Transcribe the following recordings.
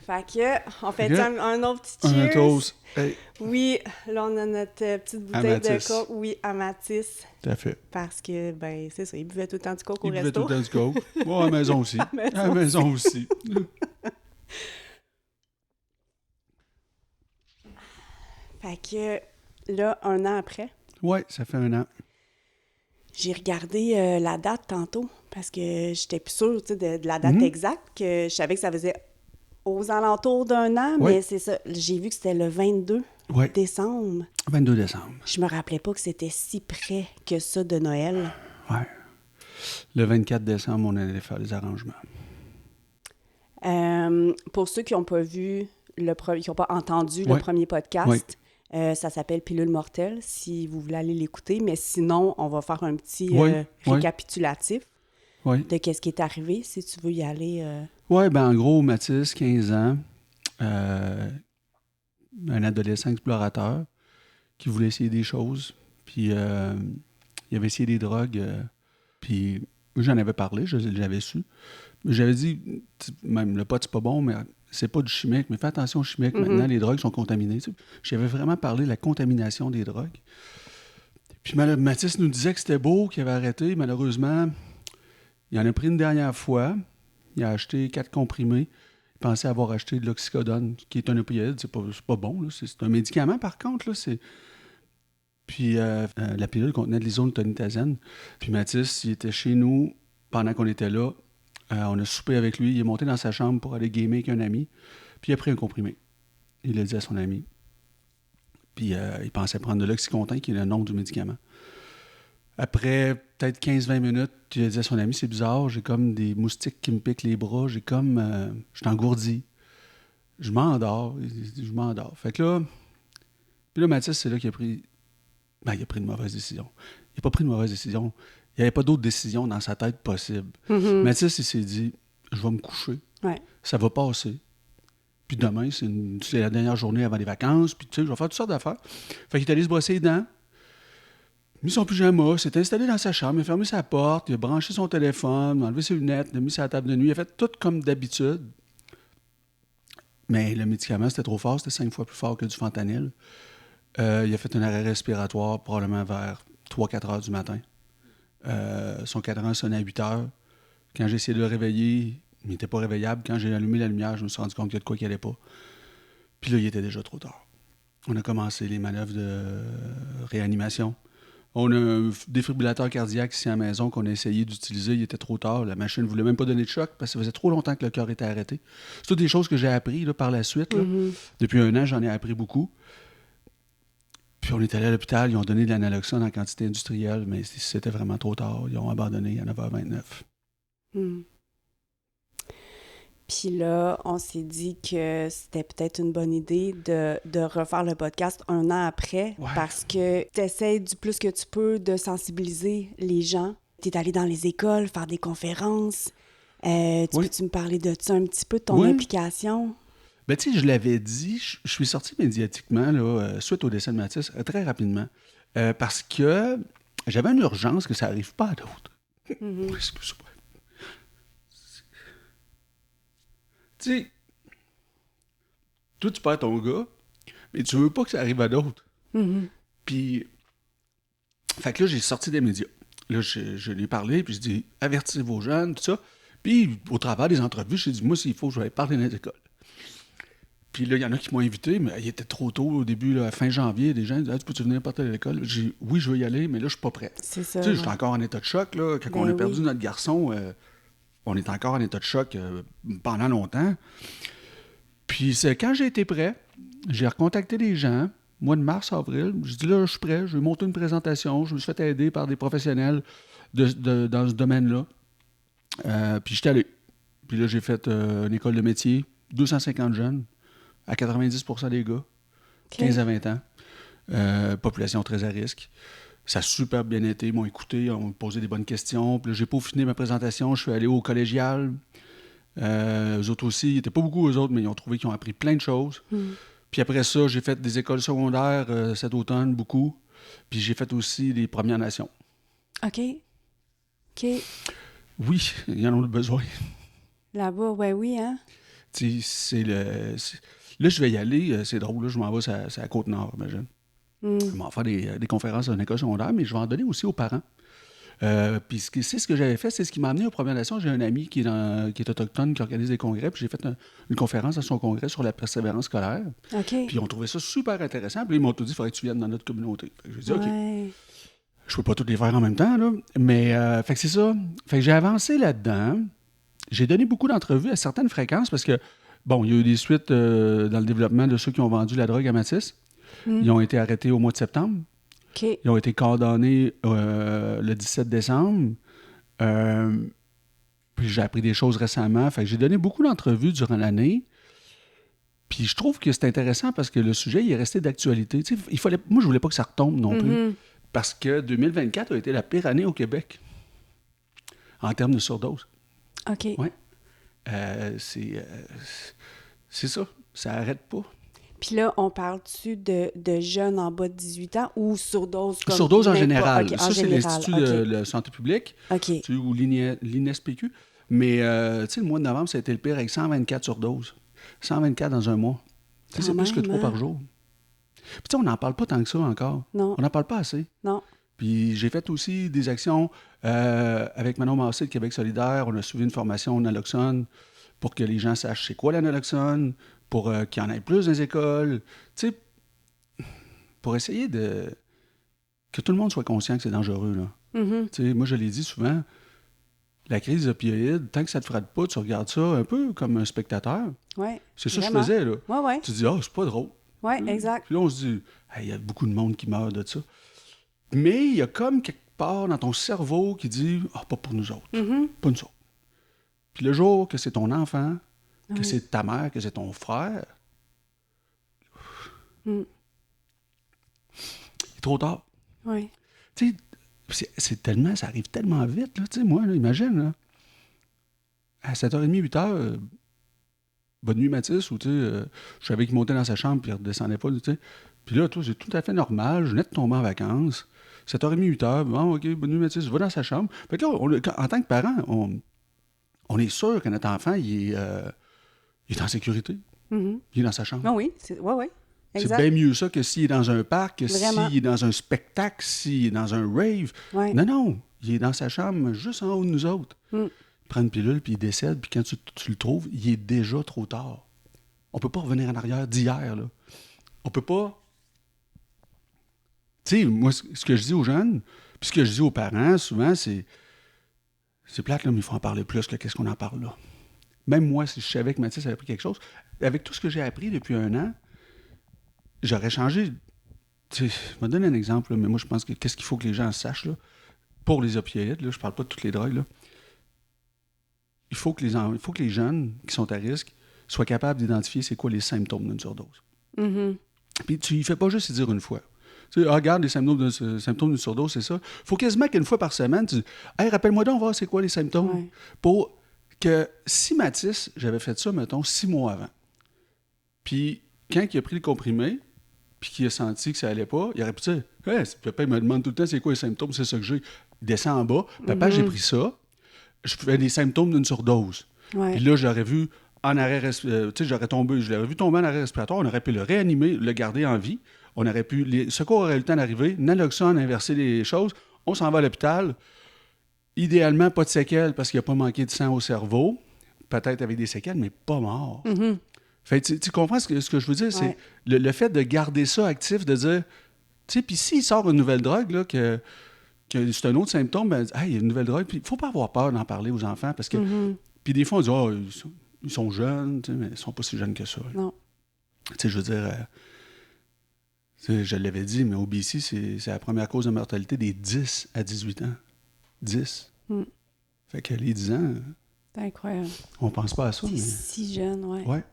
Fait que, on fait un autre petit cheers. Un toast. Hey. Oui, là, on a notre petite bouteille Amatis. de coke. Oui, Amatis. Tout à fait. Parce que, ben, c'est ça, il buvait tout le temps du coke au Il buvait resto. tout le temps du coke. Bon, à la maison aussi. À la maison aussi. Fait que, là, un an après, Ouais, ça fait 1 an. j'ai regardé la date tantôt parce que j'étais plus sûre, tu sais, de la date exacte, que je savais que ça faisait aux alentours d'1 an, Ouais. mais c'est ça. J'ai vu que c'était le 22 Ouais. décembre. 22 décembre. Je me rappelais pas que c'était si près que ça de Noël. Ouais. Le 24 décembre, on allait faire les arrangements. Pour ceux qui n'ont pas vu, qui n'ont pas entendu le premier podcast, ça s'appelle Pilule mortelle, si vous voulez aller l'écouter. Mais sinon, on va faire un petit récapitulatif de qu'est-ce qui est arrivé, si tu veux y aller. Oui, ben en gros, Mathis, 15 ans, un adolescent explorateur qui voulait essayer des choses. Puis, il avait essayé des drogues. Puis, j'en avais parlé, je l'avais su. J'avais dit, même le pot, c'est pas bon, mais c'est pas du chimique. Mais fais attention au chimique. Maintenant, les drogues sont contaminées. Tu sais. J'avais vraiment parlé de la contamination des drogues. Puis, Mathis nous disait que c'était beau, qu'il avait arrêté. Malheureusement, il en a pris une dernière fois. Il a acheté 4 comprimés. Il pensait avoir acheté de l'oxycodone, qui est un opioïde. C'est pas bon. Là. C'est un médicament, par contre. Là. Puis la pilule contenait de l'isontonitazène. Puis Mathis, il était chez nous pendant qu'on était là. On a soupé avec lui. Il est monté dans sa chambre pour aller gamer avec un ami. Puis il a pris un comprimé. Il l'a dit à son ami. Puis il pensait prendre de l'oxycontin, qui est le nom du médicament. Après peut-être 15-20 minutes, il a dit à son ami, c'est bizarre, j'ai comme des moustiques qui me piquent les bras, je suis engourdi. Je m'endors. Fait que là, puis là, Mathis, c'est là qu'il a pris une mauvaise décision. Il n'a pas pris une mauvaise décision. Il n'y avait pas d'autre décision dans sa tête possible. Mathis, il s'est dit, je vais me coucher. Ouais. Ça va passer. Puis demain, c'est la dernière journée avant les vacances. Puis tu sais, je vais faire toutes sortes d'affaires. Fait qu'il est allé se brosser les dents. Il a mis son pyjama, s'est installé dans sa chambre, il a fermé sa porte, il a branché son téléphone, il a enlevé ses lunettes, il a mis sa table de nuit. Il a fait tout comme d'habitude. Mais le médicament, c'était trop fort. C'était 5 fois plus fort que du fentanyl. Il a fait un arrêt respiratoire probablement vers 3-4 heures du matin. Son cadran sonnait à 8 heures. Quand j'ai essayé de le réveiller, il n'était pas réveillable. Quand j'ai allumé la lumière, je me suis rendu compte qu'il y a de quoi qu'il n'allait pas. Puis là, il était déjà trop tard. On a commencé les manœuvres de réanimation. On a un défibrillateur cardiaque ici à la maison qu'on a essayé d'utiliser. Il était trop tard. La machine ne voulait même pas donner de choc parce que ça faisait trop longtemps que le cœur était arrêté. C'est toutes des choses que j'ai appris là, par la suite. Là. Depuis 1 an, j'en ai appris beaucoup. Puis on est allé à l'hôpital, ils ont donné de l'analoxone en quantité industrielle, mais c'était vraiment trop tard. Ils ont abandonné à 9h29. Puis là, on s'est dit que c'était peut-être une bonne idée de refaire le podcast 1 an après, parce que tu essaies du plus que tu peux de sensibiliser les gens. Tu es allé dans les écoles, faire des conférences. Peux-tu me parler de ça un petit peu, de ton implication? Ben, tu sais, je l'avais dit, je suis sorti médiatiquement là, suite au décès de Mathis très rapidement, parce que j'avais une urgence que ça n'arrive pas à d'autres. Excuse-moi. Tu sais, toi, tu perds ton gars, mais tu veux pas que ça arrive à d'autres. Puis, fait que là, j'ai sorti des médias. Là, je lui ai parlé, puis je dis, avertissez vos jeunes, tout ça. Puis, au travers des entrevues, j'ai dit, moi, s'il faut, je vais parler dans les écoles. Puis là, il y en a qui m'ont invité, mais il était trop tôt au début, là, fin janvier. Des gens disaient, tu peux-tu venir porter à l'école? J'ai dit, oui, je veux y aller, mais là, je suis pas prêt. C'est ça. Tu sais, j'étais encore en état de choc, là. Quand on a perdu notre garçon, on est encore en état de choc pendant longtemps. Puis c'est quand j'ai été prêt, j'ai recontacté les gens, mois de mars, avril. J'ai dit, là, je suis prêt, je vais monter une présentation. Je me suis fait aider par des professionnels dans ce domaine-là. Puis j'étais allé. Puis là, j'ai fait une école de métier, 250 jeunes. À 90% des gars, 15 à 20 ans, population très à risque. Ça a super bien été, ils m'ont écouté, ils m'ont posé des bonnes questions. Puis là, j'ai peaufiné ma présentation, je suis allé au collégial. Eux autres aussi, ils n'étaient pas beaucoup eux autres, mais ils ont trouvé qu'ils ont appris plein de choses. Puis après ça, j'ai fait des écoles secondaires cet automne, beaucoup. Puis j'ai fait aussi des Premières Nations. OK. Oui, ils en ont besoin. Là-bas, oui, hein? Tu sais, là, je vais y aller, c'est drôle, là, je m'en vais sur la Côte-Nord, imagine. Je vais m'en faire des conférences dans une école secondaire, mais je vais en donner aussi aux parents. Puis c'est ce que j'avais fait, c'est ce qui m'a amené aux Premières Nations. J'ai un ami qui est autochtone, qui organise des congrès, puis j'ai fait une conférence à son congrès sur la persévérance scolaire. OK. Puis ils ont trouvé ça super intéressant, puis ils m'ont tout dit, il faudrait que tu viennes dans notre communauté. Fait que j'ai dit, OK. Ouais. Je peux pas toutes les faire en même temps, là. Mais, fait que c'est ça. Fait que j'ai avancé là-dedans. J'ai donné beaucoup d'entrevues à certaines fréquences parce que, bon, il y a eu des suites dans le développement de ceux qui ont vendu la drogue à Matisse. Ils ont été arrêtés au mois de septembre. OK. Ils ont été condamnés le 17 décembre. Puis j'ai appris des choses récemment. Fait que j'ai donné beaucoup d'entrevues durant l'année. Puis je trouve que c'est intéressant parce que le sujet, il est resté d'actualité. Tu sais, moi, je voulais pas que ça retombe non plus. Parce que 2024 a été la pire année au Québec en termes de surdose. OK. Oui. C'est ça. Ça n'arrête pas. Puis là, on parle-tu de jeunes en bas de 18 ans ou surdose comme... Surdose en général. Okay, ça, c'est l'Institut de la santé publique ou l'INSPQ. Mais, tu sais, le mois de novembre, ça a été le pire avec 124 surdoses. 124 dans un mois. C'est plus que 3 par jour. Puis, tu sais, on n'en parle pas tant que ça encore. Non. On n'en parle pas assez. Non. Puis, j'ai fait aussi des actions avec Manon Massé de Québec solidaire. On a suivi une formation au naloxone pour que les gens sachent c'est quoi la naloxone, pour qu'il y en ait plus dans les écoles. Tu sais, pour essayer que tout le monde soit conscient que c'est dangereux, là. Mm-hmm. Tu sais, moi, je l'ai dit souvent, la crise opioïde, tant que ça te frappe pas, tu regardes ça un peu comme un spectateur. Ouais. C'est ça vraiment. que je faisais, là. Ouais, ouais. Tu te dis, ah, c'est pas drôle. Ouais, exact. Puis là, on se dit, il y a beaucoup de monde qui meurt de ça. Mais il y a comme quelque part dans ton cerveau qui dit, ah, pas pour nous autres. Mm-hmm. Pas nous autres. Puis le jour que c'est ton enfant, que Oui. c'est ta mère, que c'est ton frère, il est trop tard. Oui. Tu sais, c'est tellement, ça arrive tellement vite, là. Tu sais, moi, là, imagine, là, à 7h30, 8h, bonne nuit, Mathis, ou tu sais, je savais qu'il montait dans sa chambre puis il redescendait pas, tu sais. Puis là, toi, c'est tout à fait normal, je venais de tomber en vacances, 7h30, 8h, bon, OK, bonne nuit, Mathis, va dans sa chambre. Fait que là, en tant que parent, on est sûr que notre enfant, il est en sécurité. Mm-hmm. Il est dans sa chambre. Ah oui, oui. Exact. C'est bien mieux ça que s'il est dans un parc, que Vraiment. s'il est dans un spectacle, s'il est dans un rave. Ouais. Non, il est dans sa chambre, juste en haut de nous autres. Il prend une pilule, puis il décède, puis quand tu le trouves, il est déjà trop tard. On peut pas revenir en arrière d'hier, là. On peut pas... Tu sais, moi, ce que je dis aux jeunes, puis ce que je dis aux parents, souvent, c'est plate, là, mais il faut en parler plus que qu'est-ce qu'on en parle là. Même moi, si je savais que Mathis avait appris quelque chose, avec tout ce que j'ai appris depuis 1 an, j'aurais changé. Tu sais, je vais te donner un exemple, là, mais moi, je pense que qu'est-ce qu'il faut que les gens sachent, là, pour les opioïdes, là, je parle pas de toutes les drogues, là. Il faut que les jeunes qui sont à risque soient capables d'identifier c'est quoi les symptômes d'une surdose. Mm-hmm. Puis tu ne fais pas juste y dire une fois. Tu sais, regarde, les symptômes d'une surdose, c'est ça. Il faut quasiment qu'une fois par semaine, tu dis hey, rappelle-moi donc, voir c'est quoi les symptômes. Ouais. Pour que si Mathis, j'avais fait ça, mettons, 6 mois avant, puis quand il a pris le comprimé, puis qu'il a senti que ça allait pas, il aurait pu dire hey, papa, il me demande tout le temps c'est quoi les symptômes, c'est ça que j'ai. Il descend en bas, papa, j'ai pris ça, je fais des symptômes d'une surdose. Ouais. Puis là, j'aurais vu en arrêt respiratoire, tu sais, je l'aurais vu tomber en arrêt respiratoire, on aurait pu le réanimer, le garder en vie, on aurait pu, les secours auraient eu le temps d'arriver, naloxone, inverser les choses, on s'en va à l'hôpital, idéalement pas de séquelles parce qu'il n'a pas manqué de sang au cerveau, peut-être avec des séquelles, mais pas mort. Mm-hmm. Fait tu comprends ce que je veux dire? Ouais. C'est le fait de garder ça actif, de dire, tu sais, puis s'il sort une nouvelle drogue, là, que c'est un autre symptôme, ben, hey, il y a une nouvelle drogue, puis il ne faut pas avoir peur d'en parler aux enfants, parce que, puis des fois, on dit, oh, ils sont jeunes, tu sais, mais ils ne sont pas si jeunes que ça. Non. Tu sais, je veux dire, tu sais, je l'avais dit, mais au BC, c'est la première cause de mortalité des 10 à 18 ans. 10. Fait que les 10 ans, C'est incroyable. on pense pas à ça. C'est Mais... si jeune, ouais. Ouais.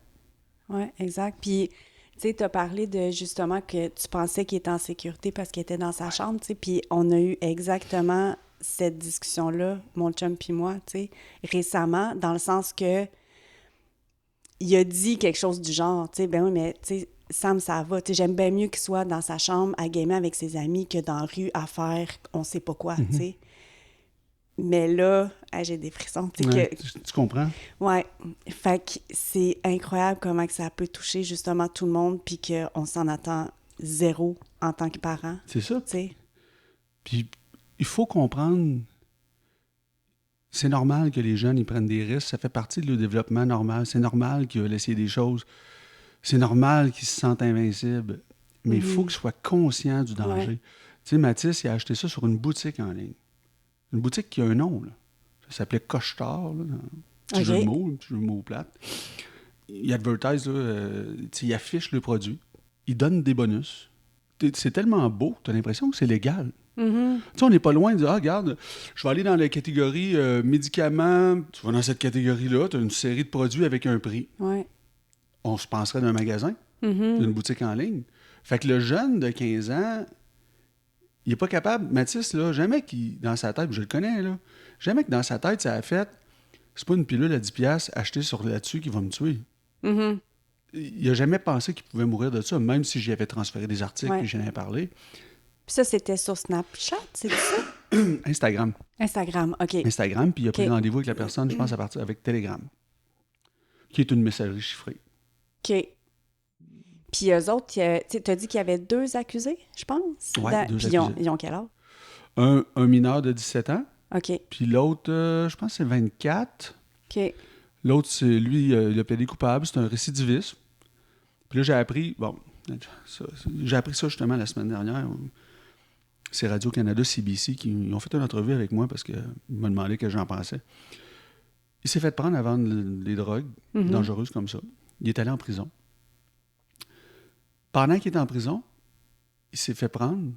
Oui, exact. Puis, tu sais, tu as parlé de justement que tu pensais qu'il était en sécurité parce qu'il était dans sa chambre, tu sais. Puis, on a eu exactement cette discussion-là, mon chum puis moi, tu sais, récemment, dans le sens que il a dit quelque chose du genre, tu sais, ben oui, mais tu sais, Sam, ça va. Tu sais, j'aime bien mieux qu'il soit dans sa chambre à gamer avec ses amis que dans la rue à faire on sait pas quoi, tu sais. Mais là, j'ai des frissons. Ouais, tu comprends? Ouais. Fait que c'est incroyable comment que ça peut toucher justement tout le monde puis qu'on s'en attend zéro en tant que parent. C'est ça. T'sais. Puis il faut comprendre, c'est normal que les jeunes ils prennent des risques, ça fait partie de leur développement normal. C'est normal qu'ils veulent essayer des choses. C'est normal qu'ils se sentent invincibles. Mais il faut qu'ils soient conscients du danger. Ouais. Tu sais, Mathis, il a acheté ça sur une boutique en ligne. Une boutique qui a un nom, là. Ça s'appelait Coche-Tard, là. Petit jeu de mots, un petit jeu de mots plate. Il advertise, là, il affiche le produit. Il donne des bonus. C'est tellement beau, tu as l'impression que c'est légal. Mm-hmm. Tu sais, on n'est pas loin de dire, ah, regarde, je vais aller dans la catégorie médicaments. Tu vas dans cette catégorie-là, tu as une série de produits avec un prix. Ouais. On se penserait d'un magasin, d'une boutique en ligne. Fait que le jeune de 15 ans, il n'est pas capable. Mathis, là, jamais qu'il, dans sa tête, je le connais, là, jamais que dans sa tête, ça a fait, c'est pas une pilule à 10$ achetée sur là-dessus qui va me tuer. Mm-hmm. Il n'a jamais pensé qu'il pouvait mourir de ça, même si j'y avais transféré des articles Ouais. et j'en avais parlé. Puis ça, c'était sur Snapchat, c'est ça? Instagram. Instagram, OK. Instagram, puis il a pris OK. rendez-vous avec la personne, je pense, à partir avec Telegram, qui est une messagerie chiffrée. OK. Puis eux autres, tu as dit qu'il y avait 2 accusés, je pense? Oui, 2 Puis accusés. ils ont quel âge? Un mineur de 17 ans, OK. puis l'autre, je pense que c'est 24. OK. L'autre, c'est lui, il a plaidé coupable, c'est un récidiviste. Puis là, j'ai appris, j'ai appris ça justement la semaine dernière. C'est Radio-Canada, CBC, qui ont fait une entrevue avec moi parce qu'ils m'ont demandé ce que j'en pensais. Il s'est fait prendre à vendre des drogues dangereuses comme ça. Il est allé en prison. Pendant qu'il était en prison, il s'est fait prendre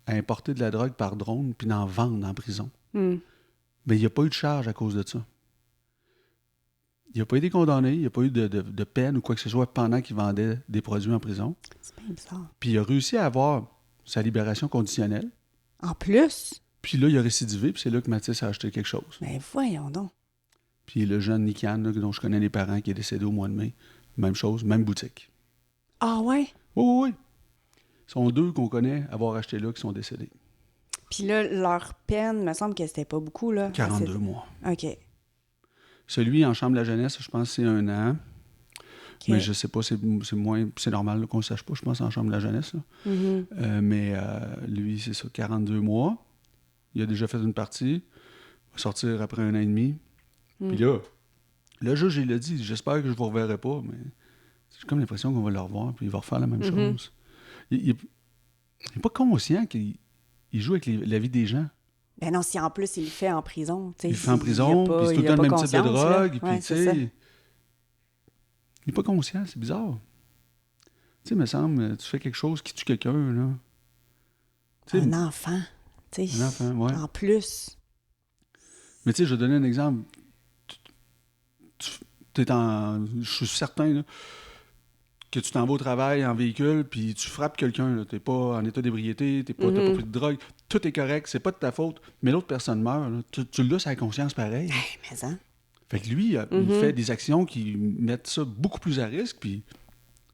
à importer de la drogue par drone puis d'en vendre en prison. Mm. Mais il n'y a pas eu de charge à cause de ça. Il n'a pas été condamné, il n'y a pas eu de peine ou quoi que ce soit pendant qu'il vendait des produits en prison. C'est bien bizarre. Puis il a réussi à avoir sa libération conditionnelle. En plus? Puis là, il a récidivé, puis c'est là que Mathis a acheté quelque chose. Mais voyons donc. Puis le jeune Nikan, là, dont je connais les parents, qui est décédé au mois de mai, même chose, même boutique. Ah ouais? Oui. Ils sont 2 qu'on connaît avoir acheté là qui sont décédés. Puis là, leur peine, me semble que c'était pas beaucoup, là. 42 mois. OK. Celui en chambre de la jeunesse, je pense que c'est 1 an. OK. Mais je sais pas, c'est moins. C'est normal là, qu'on ne sache pas, je pense, en chambre de la jeunesse. Là. Mais lui, c'est ça, 42 mois. Il a déjà fait une partie. Il va sortir après 1 an et demi. Puis là, le juge, il a dit, j'espère que je ne vous reverrai pas, mais j'ai comme l'impression qu'on va le revoir, puis il va refaire la même chose. Il n'est pas conscient qu'il joue avec la vie des gens. Ben non, si en plus il le fait en prison. Il le fait en prison, puis c'est tout le temps le même type de drogue, puis tu sais. Il n'est pas conscient, c'est bizarre. Tu sais, il me semble, tu fais quelque chose qui tue quelqu'un, là. T'sais, un enfant, tu sais. Un enfant, ouais. En plus. Mais tu sais, je vais donner un exemple. Je suis certain là, que tu t'en vas au travail en véhicule, puis tu frappes quelqu'un. Tu n'es pas en état d'ébriété, t'as pas pris de drogue. Tout est correct, c'est pas de ta faute. Mais l'autre personne meurt. Là. Tu l'as sur la conscience pareil. Hey, mais ça. Fait que lui, il fait des actions qui mettent ça beaucoup plus à risque, puis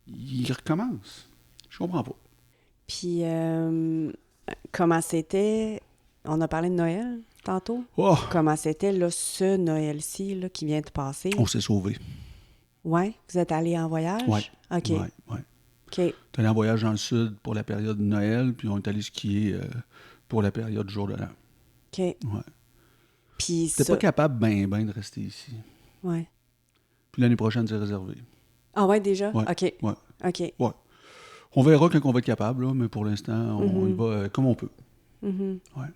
il recommence. Je comprends pas. Puis, comment c'était... On a parlé de Noël tantôt. Oh! Comment c'était, là, ce Noël-ci, là, qui vient de passer? On s'est sauvés. Ouais? Vous êtes allé en voyage? Oui. OK. Ouais. OK. On est allé en voyage dans le sud pour la période de Noël, puis on est allé skier pour la période du jour de l'an. OK. Ouais. Puis T'es pas capable ben de rester ici. Ouais. Puis l'année prochaine, c'est réservé. Ah ouais, déjà? Ouais. OK. Ouais. OK. Ouais. On verra quand on va être capable, là, mais pour l'instant, on y va comme on peut. Ouais.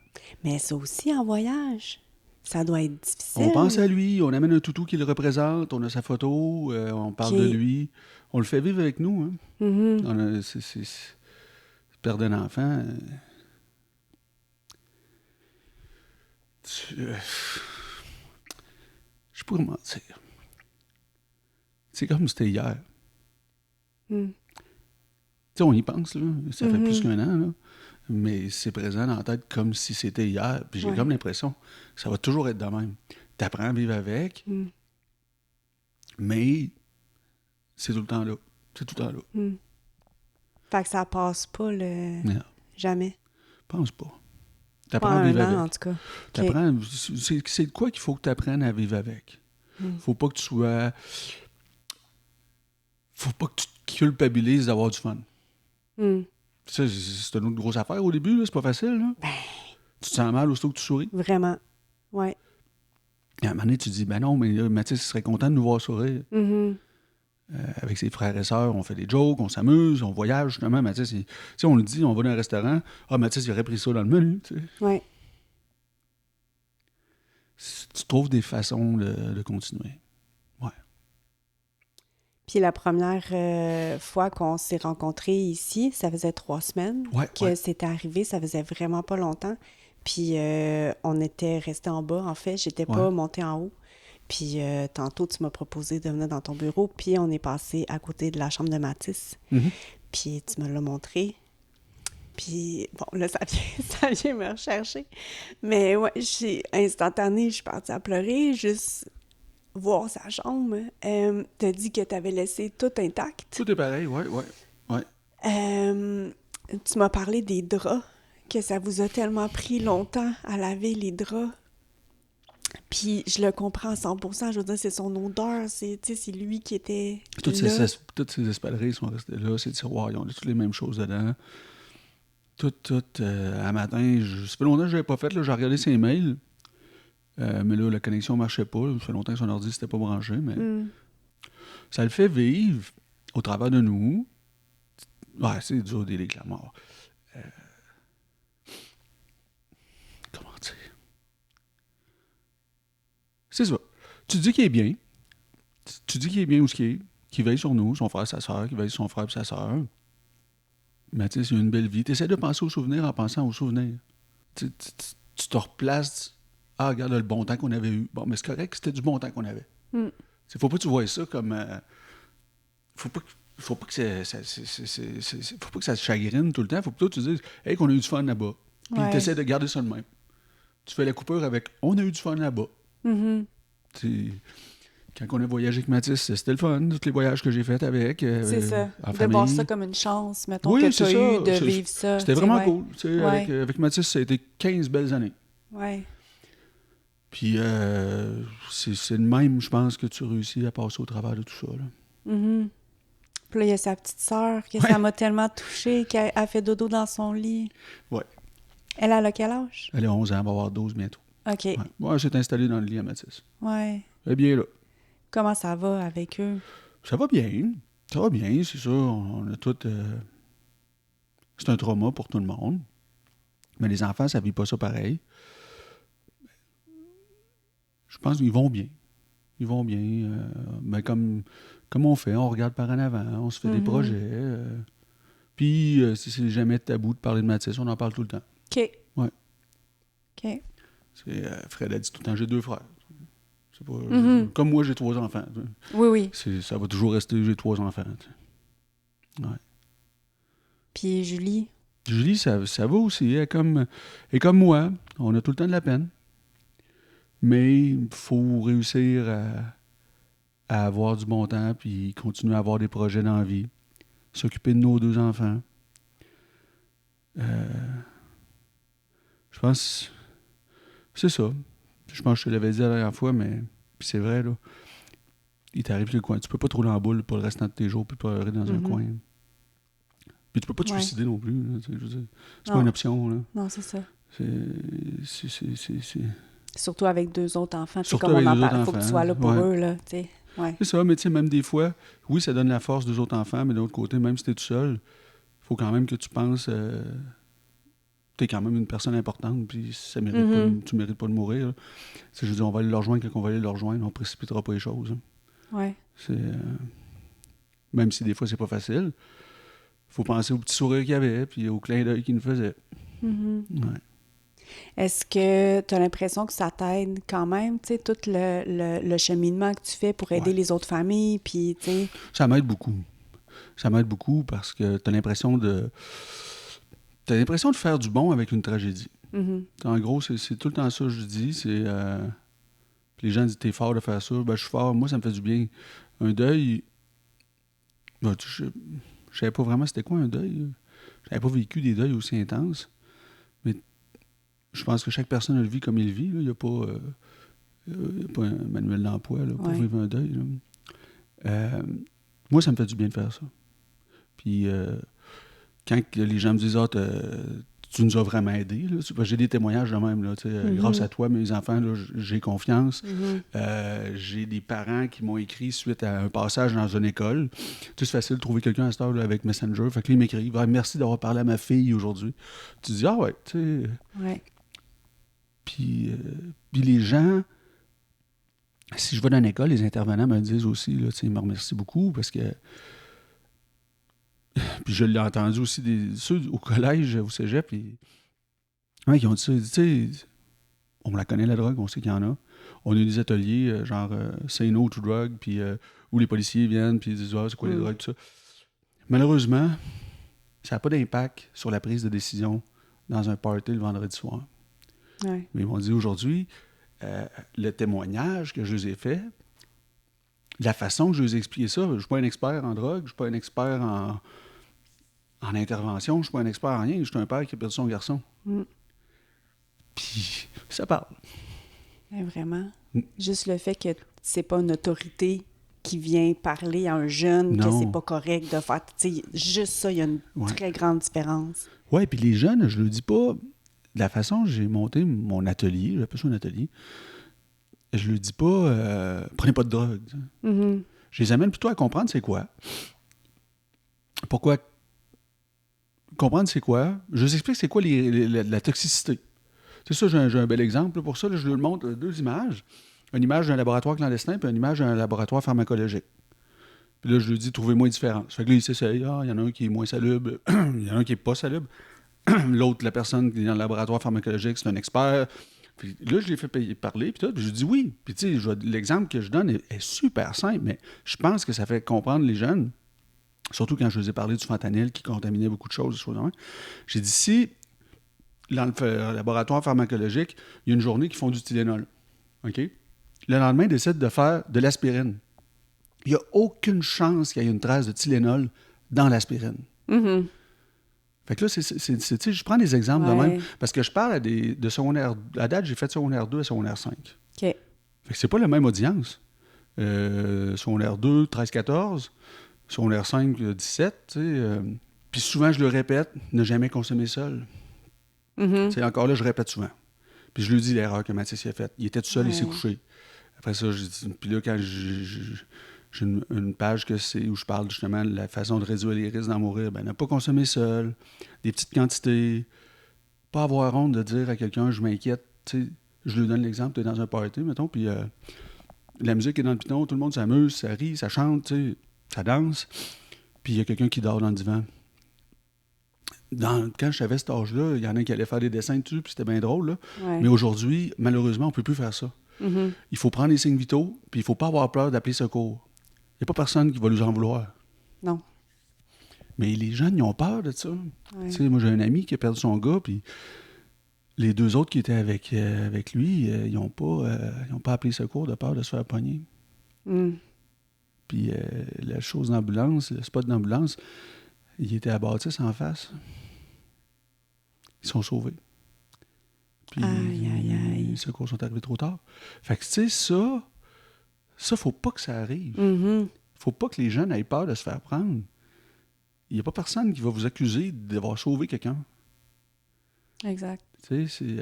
Mais ça aussi, en voyage, ça doit être difficile. On pense à lui, on amène un toutou qui le représente, on a sa photo, on parle de lui. On le fait vivre avec nous. Hein. Perdre un enfant... je sais pas comment dire. C'est comme si c'était hier. Tu sais, on y pense, là. Ça fait plus qu'1 an, là. Mais c'est présent dans la tête comme si c'était hier. Puis j'ai comme l'impression que ça va toujours être de même. T'apprends à vivre avec, mais c'est tout le temps là. C'est tout le temps là. Fait que ça passe pas, le... Non. Jamais. Pense pas. T'apprends à vivre avec. En tout cas. T'apprends, c'est de quoi qu'il faut que tu apprennes à vivre avec. Faut pas que tu sois... Faut pas que tu te culpabilises d'avoir du fun. Ça, c'est une autre grosse affaire au début, là. C'est pas facile, là. Tu te sens mal aussitôt que tu souris. Vraiment. Ouais. Et à un moment donné, tu te dis, ben non, mais Mathis serait content de nous voir sourire. Avec ses frères et sœurs, on fait des jokes, on s'amuse, on voyage, justement. Mathis, on le dit, on va dans un restaurant. Ah, Mathis, il aurait pris ça dans le menu, tu sais. Ouais. Tu trouves des façons de continuer. Ouais. Puis la première fois qu'on s'est rencontrés ici, ça faisait 3 semaines que c'était arrivé, ça faisait vraiment pas longtemps. Puis on était restés en bas, en fait, j'étais pas montée en haut. Puis tantôt, tu m'as proposé de venir dans ton bureau, puis on est passé à côté de la chambre de Mathis. Puis tu me l'as montré. Puis, bon, là, ça vient me rechercher. Mais ouais, instantané, je suis partie à pleurer, juste voir sa chambre. T'as dit que t'avais laissé tout intact. Tout est pareil, ouais. Tu m'as parlé des draps, que ça vous a tellement pris longtemps à laver les draps. Puis je le comprends à 100%. Je veux dire, c'est son odeur. C'est lui qui était toutes là. Toutes ces espadrilles sont restées là. Ces tiroirs, ils ont toutes les mêmes choses dedans. À matin, ça fait longtemps que je l'avais pas fait. J'ai regardé ses mails. Mais là, la connexion marchait pas. Ça fait longtemps que son ordi s'était pas branché. Mais ça le fait vivre au travers de nous. Ouais, c'est dur d'aider la mort. Comment dire? C'est ça. Tu dis qu'il est bien. Tu dis qu'il est bien où ce qu'il est. Qu'il veille sur nous, son frère, sa sœur, qu'il veille sur son frère et sa sœur. Mathis, il a une belle vie. Tu essaies de penser aux souvenirs en pensant aux souvenirs. Tu te replaces. Ah, regarde le bon temps qu'on avait eu. Bon, mais c'est correct, c'était du bon temps qu'on avait. Faut pas que tu vois ça comme... faut pas que ça se chagrine tout le temps. Faut plutôt que tu dises, hey, qu'on a eu du fun là-bas. Puis tu essaies de garder ça de même. Tu fais la coupure avec, on a eu du fun là-bas. Quand on a voyagé avec Mathis, c'était le fun, tous les voyages que j'ai faits avec. C'est ça. En de famille. voir ça comme une chance, mettons, oui, que tu as eu de vivre ça. C'était vraiment cool. Avec Mathis, ça a été 15 belles années. Ouais. Puis c'est le même, je pense, que tu réussis à passer au travers de tout ça. Là. Puis là, il y a sa petite sœur, que ça m'a tellement touchée, qu'elle a fait dodo dans son lit. Ouais. Elle a quel âge? Elle a 11 ans, elle va avoir 12 bientôt. OK. Ouais, elle s'est installée dans le lit à Mathis. Ouais. Elle est bien là. Comment ça va avec eux? Ça va bien. Ça va bien, c'est sûr. On a tout... c'est un trauma pour tout le monde. Mais les enfants, ça ne vit pas ça pareil. Je pense qu'ils vont bien. Ils vont bien. Mais comme on fait, on regarde par en avant, on se fait des projets. Puis, si c'est jamais tabou de parler de Mathis, on en parle tout le temps. OK. Ouais. OK. Fred a dit tout le temps, j'ai 2 frères. C'est pas, comme moi, j'ai 3 enfants. Oui. Ça va toujours rester, j'ai 3 enfants. Ouais. Puis Julie? Julie, ça va aussi. Elle est comme moi. On a tout le temps de la peine. Mais il faut réussir à avoir du bon temps puis continuer à avoir des projets dans la vie. S'occuper de nos 2 enfants. Je pense... C'est ça. Je pense que je te l'avais dit la dernière fois, mais puis c'est vrai, là. Il t'arrive sur le coin. Tu peux pas te rouler en boule pour le restant de tes jours puis pleurer dans un coin. Puis tu peux pas te suicider non plus. Là, je veux dire. C'est pas une option. Là. Non, c'est ça. C'est... Surtout avec 2 autres enfants. Surtout comme avec on en 2 parle, autres il faut que enfants. tu sois là pour eux. Là, ouais. C'est ça, mais tu sais, même des fois, oui, ça donne la force des autres enfants, mais de l'autre côté, même si t'es tout seul, il faut quand même que tu penses... t'es quand même une personne importante, puis ça mérite pas, tu mérites pas de mourir. Là. Je veux dire, on va aller le rejoindre quand on va aller le rejoindre, on précipitera pas les choses. Hein. Ouais. C'est... même si des fois, c'est pas facile, faut penser au petit sourire qu'il y avait, puis au clin d'œil qu'il nous faisait. Ouais. Est-ce que tu as l'impression que ça t'aide quand même, tu sais, tout le cheminement que tu fais pour aider les autres familles, puis tu sais... Ça m'aide beaucoup. Ça m'aide beaucoup parce que t'as l'impression de faire du bon avec une tragédie. En gros, c'est tout le temps ça que je dis. C'est les gens disent, t'es fort de faire ça. Ben, je suis fort. Moi, ça me fait du bien. Un deuil... Ben, je savais pas vraiment c'était quoi un deuil. J'avais pas vécu des deuils aussi intenses. Mais je pense que chaque personne le vit comme il le vit. Il n'y a pas un manuel d'emploi là, pour vivre un deuil. Là. Moi, ça me fait du bien de faire ça. Puis quand les gens me disent « Ah, tu nous as vraiment aidés. » J'ai des témoignages de même. Là, grâce à toi, mes enfants, là, j'ai confiance. J'ai des parents qui m'ont écrit suite à un passage dans une école. C'est facile de trouver quelqu'un à cette heure-là avec Messenger. Fait que là, ils m'écrivent « Merci d'avoir parlé à ma fille aujourd'hui. » Tu dis « Ah ouais, tu sais... » Puis les gens... Si je vais dans une école, les intervenants me disent aussi, là, ils me remercient beaucoup parce que... Puis je l'ai entendu aussi, ceux au collège, au cégep, puis... Ouais, qui ont dit ça, tu sais, on la connaît la drogue, on sait qu'il y en a. On a eu des ateliers, genre Say No to Drug, puis où les policiers viennent, puis ils disent « Ah, c'est quoi les drogues, tout ça. » Malheureusement, ça n'a pas d'impact sur la prise de décision dans un party le vendredi soir. Ouais. Mais ils m'ont dit aujourd'hui, le témoignage que je les ai fait, la façon que je les ai expliqué ça, je ne suis pas un expert en drogue, je ne suis pas un expert en intervention, je ne suis pas un expert en rien, je suis un père qui a perdu son garçon. Puis ça parle. Ouais, vraiment. Juste le fait que c'est pas une autorité qui vient parler à un jeune que c'est pas correct de faire. Juste ça, il y a une très grande différence. Oui, puis les jeunes, je le dis pas, de la façon dont j'ai monté mon atelier, j'appelle ça un atelier, je le dis pas, prenez pas de drogue. Je les amène plutôt à comprendre c'est quoi. Pourquoi? Comprendre c'est quoi. Je les explique c'est quoi la toxicité. C'est ça, j'ai un bel exemple. Pour ça, là, je leur montre 2 images. Une image d'un laboratoire clandestin puis une image d'un laboratoire pharmacologique. Puis là, je lui dis, trouvez-moi une différence. Fait que là, il s'essaye. Il y en a un qui est moins salubre. Il y en a un qui n'est pas salubre. L'autre, la personne qui est dans le laboratoire pharmacologique, c'est un expert. Puis là, je l'ai fait parler. Puis je lui dis oui. Puis tu sais, l'exemple que je donne est super simple, mais je pense que ça fait comprendre les jeunes, surtout quand je les ai parlé du fentanyl qui contaminait beaucoup de choses. J'ai dit, si dans le laboratoire pharmacologique, il y a une journée qu'ils font du Tylenol. OK? Le lendemain, ils décident de faire de l'aspirine. Il n'y a aucune chance qu'il y ait une trace de Tylenol dans l'aspirine. Fait que là, je prends des exemples de même, parce que je parle de secondaire... À date, j'ai fait secondaire 2 à secondaire 5. OK. Fait que c'est pas la même audience. Secondaire 2, 13-14, secondaire 5, 17, tu sais... Puis souvent, je le répète, ne jamais consommer seul. Encore là, je répète souvent. Puis je lui dis l'erreur que Mathis a faite. Il était tout seul, il s'est couché. Après ça, puis là, quand j'ai une page où je parle justement de la façon de réduire les risques d'en mourir, ne pas consommer seul, des petites quantités, pas avoir honte de dire à quelqu'un « je m'inquiète ». Je lui donne l'exemple, tu es dans un party, mettons, puis la musique est dans le piton, tout le monde s'amuse, ça rit, ça chante, ça danse, puis il y a quelqu'un qui dort dans le divan. Quand j'avais cet âge-là, il y en a qui allaient faire des dessins dessus, puis c'était bien drôle. Là. Mais aujourd'hui, malheureusement, on ne peut plus faire ça. Il faut prendre les signes vitaux, puis il ne faut pas avoir peur d'appeler secours. Il n'y a pas personne qui va nous en vouloir. Non. Mais les jeunes, ils ont peur de ça. Moi, j'ai un ami qui a perdu son gars, puis les 2 autres qui étaient avec lui, ils n'ont pas appelé secours de peur de se faire pogner. Puis la chose d'ambulance, le spot d'ambulance, il était à Bâtisse en face. Ils sont sauvés. Puis les secours sont arrivés trop tard. Fait que, tu sais, ça, faut pas que ça arrive. Faut pas que les jeunes aient peur de se faire prendre. Il n'y a pas personne qui va vous accuser d'avoir sauvé quelqu'un. Exact. Tu sais, c'est...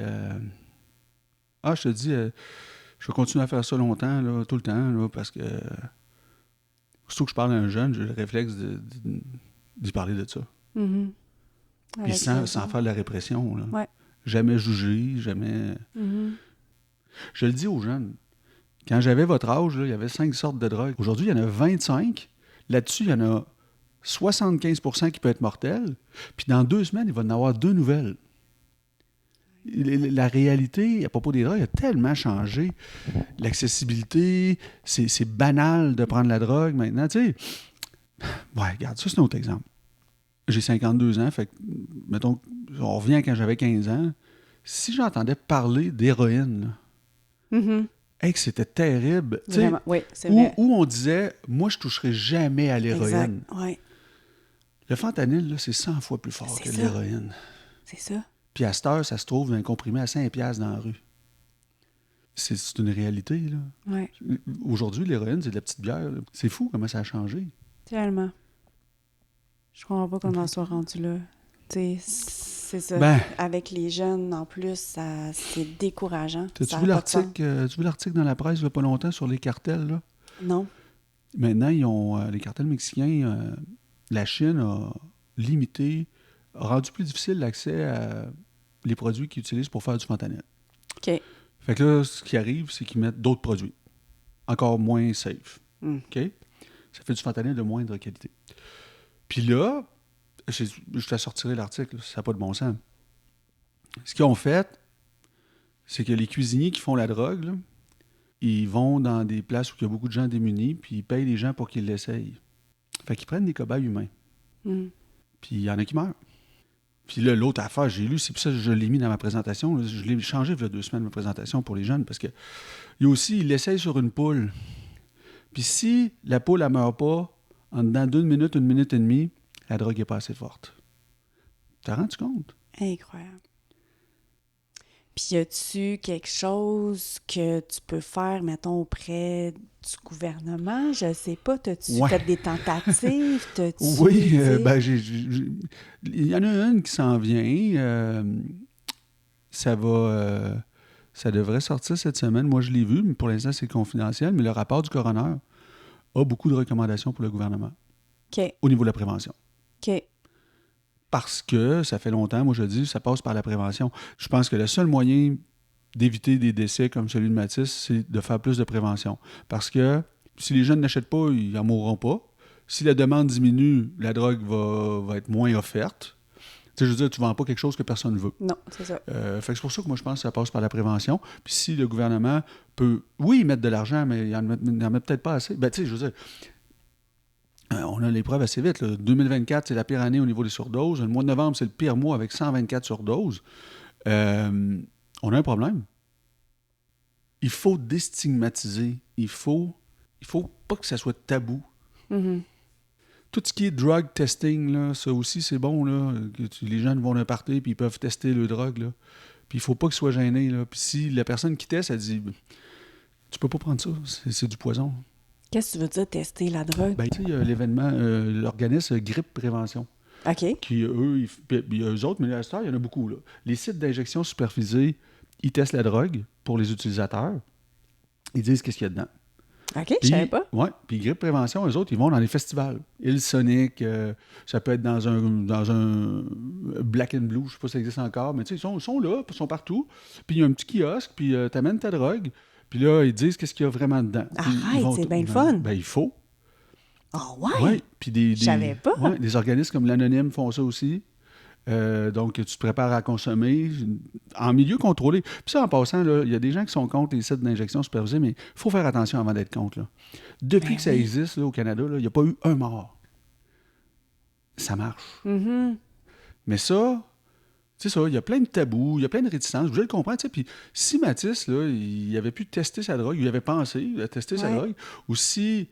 je te dis, je vais continuer à faire ça longtemps, là, tout le temps, là, parce que... Surtout que je parle à un jeune, j'ai le réflexe d'y parler de ça. Puis sans faire de la répression. Là. Ouais. Jamais juger, jamais... Je le dis aux jeunes. Quand j'avais votre âge, là, il y avait 5 sortes de drogues. Aujourd'hui, il y en a 25. Là-dessus, il y en a 75% qui peut être mortel. Puis dans 2 semaines, il va y en avoir 2 nouvelles. La réalité, à propos des drogues, a tellement changé. L'accessibilité, c'est banal de prendre la drogue maintenant. Tu sais, ouais, regarde, ça, c'est un autre exemple. J'ai 52 ans, fait que, mettons, on revient à quand j'avais 15 ans. Si j'entendais parler d'héroïne, que c'était terrible. Oui, c'est vrai. Où on disait, moi, je toucherai jamais à l'héroïne. Ouais. Le fentanyl, là, c'est 100 fois plus fort que l'héroïne. C'est ça. Puis à cette heure, ça se trouve un comprimé à 5$ dans la rue. C'est une réalité, là. Ouais. Aujourd'hui, l'héroïne, c'est de la petite bière. Là. C'est fou comment ça a changé. Tellement. Je comprends pas qu'on en soit rendu là. Tu sais, c'est ça. Ben, Avec les jeunes, en plus, c'est décourageant. t'as-tu Ça vu a pas de sens. tu vu l'article dans la presse il n'y a pas longtemps sur les cartels, là? Non. Maintenant, ils ont les cartels mexicains, la Chine a limité, a rendu plus difficile l'accès à les produits qu'ils utilisent pour faire du fentanyl. OK. Fait que là, ce qui arrive, c'est qu'ils mettent d'autres produits, encore moins safe. OK? Ça fait du fentanyl de moindre qualité. Puis là, je te sortirai l'article, ça n'a pas de bon sens. Ce qu'ils ont fait, c'est que les cuisiniers qui font la drogue, là, ils vont dans des places où il y a beaucoup de gens démunis, puis ils payent les gens pour qu'ils l'essayent. Fait qu'ils prennent des cobayes humains. Puis il y en a qui meurent. Puis là, l'autre affaire, j'ai lu, c'est pour ça que je l'ai mis dans ma présentation. Là, je l'ai changé il y a 2 semaines, ma présentation pour les jeunes, parce que il y a aussi, ils l'essayent sur une poule. Puis si la poule, elle ne meurt pas, en dedans d'1 minute, 1 minute et demie, la drogue n'est pas assez forte. T'as rendu compte? Incroyable. Puis, y a-tu quelque chose que tu peux faire, mettons, auprès du gouvernement? Je sais pas. T'as-tu fait des tentatives? Oui, il y en a une qui s'en vient. Ça devrait sortir cette semaine. Moi, je l'ai vu, mais pour l'instant, c'est confidentiel. Mais le rapport du coroner a beaucoup de recommandations pour le gouvernement. OK. Au niveau de la prévention. OK. Parce que, ça fait longtemps, moi je dis, ça passe par la prévention. Je pense que le seul moyen d'éviter des décès comme celui de Mathis, c'est de faire plus de prévention. Parce que si les jeunes n'achètent pas, ils n'en mourront pas. Si la demande diminue, la drogue va être moins offerte. Tu sais, je veux dire, tu ne vends pas quelque chose que personne ne veut. Non, c'est ça. Fait que c'est pour ça que moi je pense que ça passe par la prévention. Puis si le gouvernement peut, oui, mettre de l'argent, mais il n'en met peut-être pas assez. Ben, tu sais, je veux dire, on a les preuves assez vite. Là. 2024, c'est la pire année au niveau des surdoses. Le mois de novembre, c'est le pire mois avec 124 surdoses. On a un problème. Il faut déstigmatiser. Il faut pas que ça soit tabou. Mm-hmm. Tout ce qui est drug testing, là, ça aussi, c'est bon. Là, que les jeunes vont d'un party puis ils peuvent tester le drogue. Là. Puis il faut pas qu'ils soient gênés. Là. Puis si la personne qui teste, elle dit « Tu peux pas prendre ça, c'est du poison. » Qu'est-ce que tu veux dire, tester la drogue? Ben, tu sais, il y a l'événement, l'organisme Grippe Prévention. OK. Qui, eux, eux autres, mais à cette heure, il y en a beaucoup. Là. Les sites d'injection supervisés, ils testent la drogue pour les utilisateurs. Ils disent qu'est-ce qu'il y a dedans. OK, je savais pas. Oui, puis Grippe Prévention, eux autres, ils vont dans les festivals. Île Sonic, ça peut être dans un Black and Blue, je ne sais pas si ça existe encore, mais tu sais, ils sont là, ils sont partout. Puis il y a un petit kiosque, puis tu amènes ta drogue. Puis là, ils disent qu'est-ce qu'il y a vraiment dedans. Arrête, c'est bien le fun. Ben, il faut. Ah ouais? Oui, puis Je savais pas. Ouais, des organismes comme l'Anonyme font ça aussi. Donc, tu te prépares à consommer en milieu contrôlé. Puis ça, en passant, il y a des gens qui sont contre les sites d'injection supervisés, mais il faut faire attention avant d'être contre. Là. Depuis que ça existe là, au Canada, il n'y a pas eu un mort. Ça marche. Mm-hmm. Mais ça, c'est ça, il y a plein de tabous, il y a plein de réticences. Je le comprends, tu sais. Puis si Mathis, là, il avait pu tester sa drogue, il avait pensé à tester sa drogue, ou si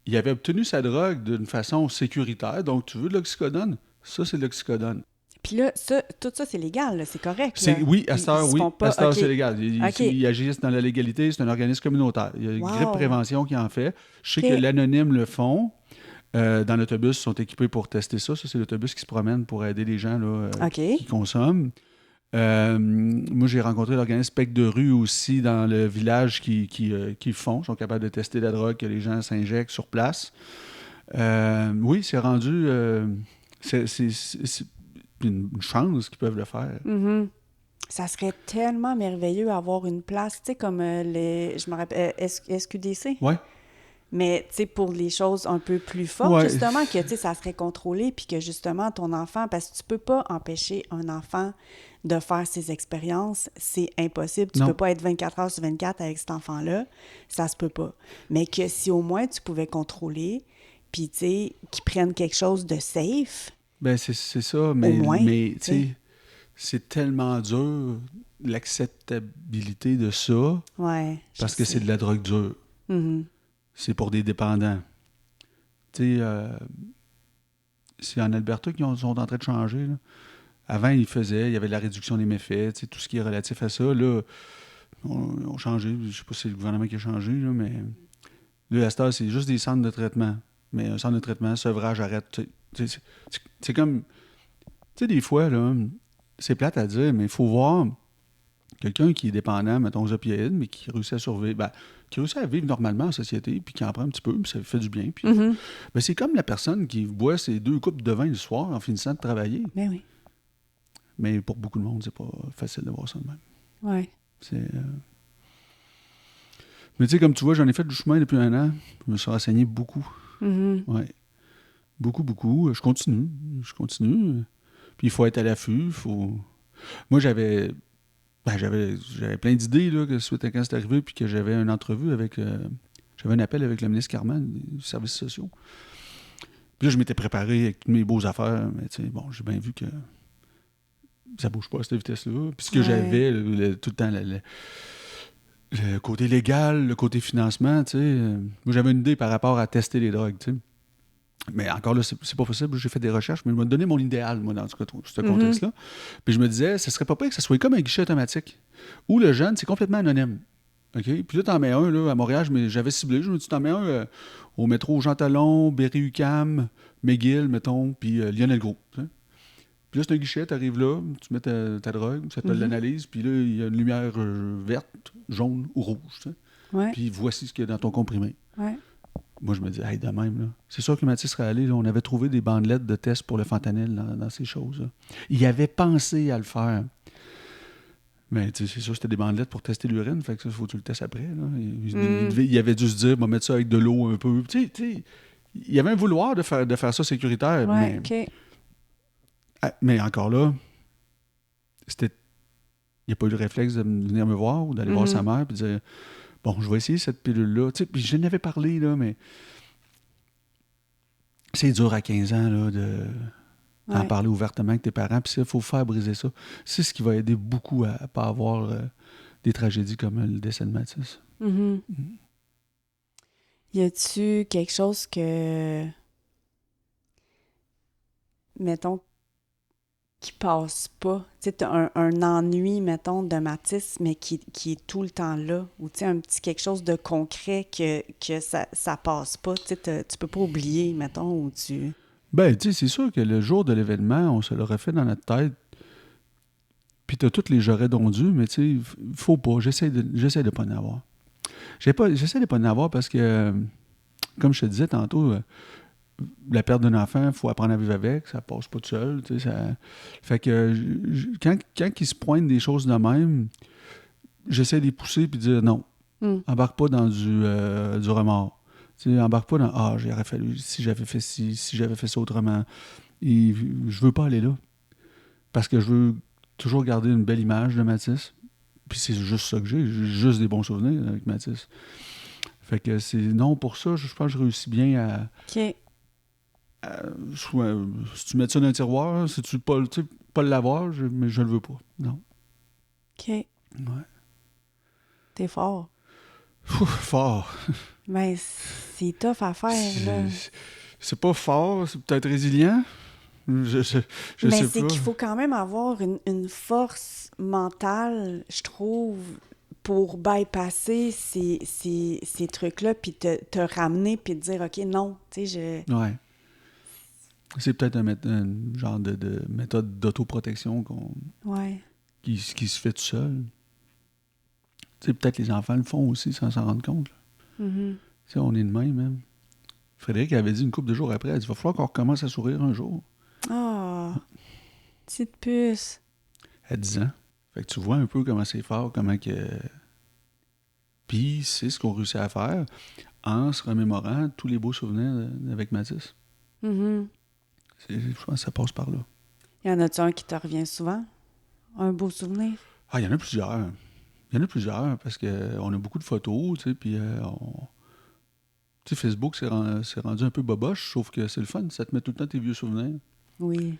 il avait obtenu sa drogue d'une façon sécuritaire, donc tu veux de l'oxycodone, ça, c'est de l'oxycodone. Puis là, tout ça, c'est légal, là, c'est correct. Là. Oui, à cette heure, oui. À cette heure, okay. C'est légal. Ils agissent dans la légalité, c'est un organisme communautaire. Il y a une Grippe Prévention qui en fait. Je sais que l'Anonyme le font. Dans l'autobus, ils sont équipés pour tester ça. Ça, c'est l'autobus qui se promène pour aider les gens là, qui consomment. Moi, j'ai rencontré l'organisme Spec de rue aussi dans le village qui font. Ils sont capables de tester la drogue que les gens s'injectent sur place. Oui, c'est rendu... c'est une chance qu'ils peuvent le faire. Mm-hmm. Ça serait tellement merveilleux d'avoir une place, tu sais, comme je me rappelle, SQDC. Oui. Mais, tu sais, pour les choses un peu plus fortes, justement, que, tu sais, ça serait contrôlé, puis que, justement, ton enfant, parce que tu peux pas empêcher un enfant de faire ses expériences, c'est impossible. Tu peux pas être 24 heures sur 24 avec cet enfant-là, ça se peut pas. Mais que si au moins tu pouvais contrôler, puis, tu sais, qu'ils prennent quelque chose de safe... Ben c'est ça, mais tu sais, c'est tellement dur, l'acceptabilité de ça, parce que c'est de la drogue dure. Mm-hmm. C'est pour des dépendants. Tu sais, c'est en Alberta qu'ils sont en train de changer. Là. Avant, il y avait de la réduction des méfaits, tu sais, tout ce qui est relatif à ça. Là, on a changé. Je sais pas si c'est le gouvernement qui a changé, là, mais là, à cette heure, c'est juste des centres de traitement. Mais un centre de traitement, sevrage, arrête. C'est comme... Tu sais, des fois, là, c'est plate à dire, mais il faut voir quelqu'un qui est dépendant, mettons, aux opioïdes, mais qui réussit à survivre, qui réussit à vivre normalement en société, puis qui en prend un petit peu, puis ça lui fait du bien. Puis, ben, c'est comme la personne qui boit ses 2 coupes de vin le soir en finissant de travailler. Mais oui. Mais pour beaucoup de monde, c'est pas facile de voir ça de même. Ouais. Mais tu sais, comme tu vois, j'en ai fait du chemin depuis 1 an. Je me suis renseigné beaucoup. Ouais. Beaucoup. Je continue. Puis il faut être à l'affût. Moi, j'avais plein d'idées là, suite à quand c'est arrivé, puis que j'avais une entrevue avec... j'avais un appel avec le ministre Carman des services sociaux. Puis là, je m'étais préparé avec toutes mes beaux affaires, mais tu sais, bon, j'ai bien vu que ça bouge pas à cette vitesse-là. Puis ce que j'avais, tout le temps, le côté légal, le côté financement, tu sais... moi, j'avais une idée par rapport à tester les drogues, tu sais. Mais encore là, c'est pas possible. J'ai fait des recherches, mais je me donné mon idéal, moi, dans ce contexte-là. Puis je me disais, ce serait pas pire que ça soit comme un guichet automatique, où le jeune, c'est complètement anonyme. OK? Puis là, t'en mets un, là, à Montréal, j'avais ciblé, je me dis, t'en mets un au métro Jean Talon, Berry-UQAM, McGill, mettons, puis Lionel Gros. T'sais? Puis là, c'est un guichet, t'arrives là, tu mets ta drogue, ça te l'analyse, puis là, il y a une lumière verte, jaune ou rouge. Ouais. Puis voici ce qu'il y a dans ton comprimé. Ouais. Moi, je me dis, hey, de même, là. C'est sûr que Mathis serait allé, là, on avait trouvé des bandelettes de tests pour le fentanyl dans ces choses-là. Il avait pensé à le faire. Mais c'est sûr que c'était des bandelettes pour tester l'urine, fait que ça, il faut que tu le testes après. Là. Il avait dû se dire, on va mettre ça avec de l'eau un peu. Tu sais, il y avait un vouloir de faire ça sécuritaire. Ouais, mais, mais encore là, il n'y a pas eu le réflexe de venir me voir ou d'aller voir sa mère et de dire, bon, je vais essayer cette pilule-là. Tu sais, puis je n'avais parlé, là, mais c'est dur à 15 ans là, d'en parler ouvertement avec tes parents. Puis il faut faire briser ça. C'est ce qui va aider beaucoup à ne pas avoir des tragédies comme le décès de Mathis. Y a-tu quelque chose que, mettons, qui passe pas? Tu sais, t'as un ennui, mettons, de Mathis, mais qui est tout le temps là. Ou tu sais, un petit quelque chose de concret que ça passe pas. Tu sais, tu peux pas oublier, mettons, ou tu... Ben, tu sais, c'est sûr que le jour de l'événement, on se l'aurait fait dans notre tête. Puis t'as tous les j'aurais dondus, mais tu sais, faut pas. J'essaie de pas en avoir. J'essaie de pas en avoir parce que, comme je te disais tantôt, la perte d'un enfant, il faut apprendre à vivre avec, ça passe pas tout seul. Tu sais, fait que quand il se pointe des choses de même, j'essaie de les pousser et de dire non, embarque pas dans du remords. Tu sais, embarque pas dans j'aurais fallu, si j'avais fait ci, si j'avais fait ça autrement. Et je veux pas aller là. Parce que je veux toujours garder une belle image de Mathis. Puis c'est juste ça que j'ai juste des bons souvenirs avec Mathis. Fait que c'est non pour ça, je pense que je réussis bien à. OK. Si tu mets ça dans un tiroir, si tu pas le lavoir, mais je le veux pas. Non. OK. Ouais. T'es fort. Fort. Mais c'est tough à faire, là. C'est pas fort, c'est peut-être résilient. Je sais pas. Mais c'est qu'il faut quand même avoir une force mentale, je trouve, pour bypasser ces trucs-là, puis te ramener, puis te dire, OK, non, tu sais, Ouais. C'est peut-être un genre de méthode d'autoprotection qui se fait tout seul. Tu sais, peut-être les enfants le font aussi sans s'en rendre compte. Tu sais, on est de même, même. Frédéric avait dit une couple de jours après, elle dit, il va falloir qu'on recommence à sourire un jour. Petite puce. À 10 ans. Fait que tu vois un peu comment c'est fort, comment que... Puis c'est ce qu'on réussit à faire en se remémorant tous les beaux souvenirs avec Mathis. Je pense que ça passe par là. Y en a-tu un qui te revient souvent? Un beau souvenir? Il y en a plusieurs. Il y en a plusieurs parce qu'on a beaucoup de photos, tu sais, puis tu sais, Facebook s'est rendu un peu boboche, sauf que c'est le fun, ça te met tout le temps tes vieux souvenirs. Oui.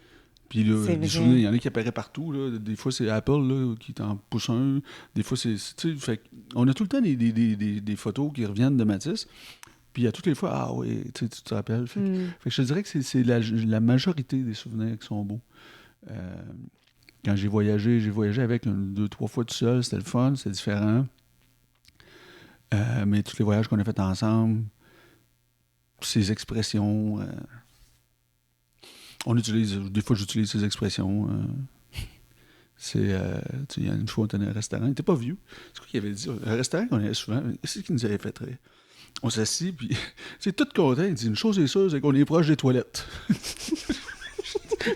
Puis là, des souvenirs, il y en a qui apparaissent partout, là. Des fois, c'est Apple là, qui t'en pousse un. Des fois, c'est... Tu sais, fait on a tout le temps des photos qui reviennent de Mathis. Puis à toutes les fois, oui, tu te rappelles. Fait que je te dirais que c'est la majorité des souvenirs qui sont beaux. Quand j'ai voyagé avec 2-3 fois tout seul. C'était le fun, c'était différent. Mais tous les voyages qu'on a fait ensemble, ces expressions... des fois, j'utilise ces expressions. Il y a une fois, on était dans un restaurant. Il n'était pas vieux. C'est quoi qu'il avait dit? Un restaurant qu'on allait souvent. C'est ce qui nous avait fait rire. On s'assit, puis c'est tout content. Il dit, une chose est sûre, c'est qu'on est proche des toilettes.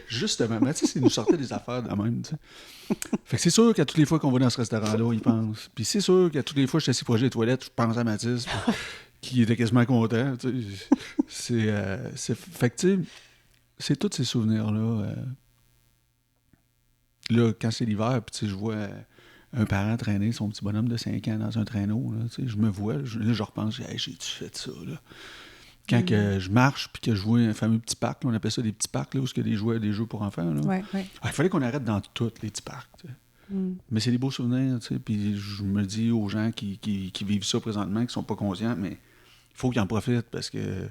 Justement, Mathis, il nous sortait des affaires de la même, tu sais. Fait que c'est sûr qu'à toutes les fois qu'on va dans ce restaurant-là, il pense. Puis c'est sûr qu'à toutes les fois que je suis assis proche des toilettes, je pense à Mathis, qui était quasiment content, tu sais. Fait que, tu sais, c'est tous ces souvenirs-là. Là, quand c'est l'hiver, puis tu sais, je vois un parent traîner son petit bonhomme de 5 ans dans un traîneau, là, tu sais, je me vois, là, je repense, hey, j'ai-tu fait ça, là? Quand que je marche, puis que je vois un fameux petit parc, là, on appelle ça des petits parcs, là, où il y a des jeux pour enfants, là. Ouais. Il fallait qu'on arrête dans tous les petits parcs, tu sais. Mais c'est des beaux souvenirs, tu sais, puis je me dis aux gens qui vivent ça présentement, qui sont pas conscients, mais il faut qu'ils en profitent, parce que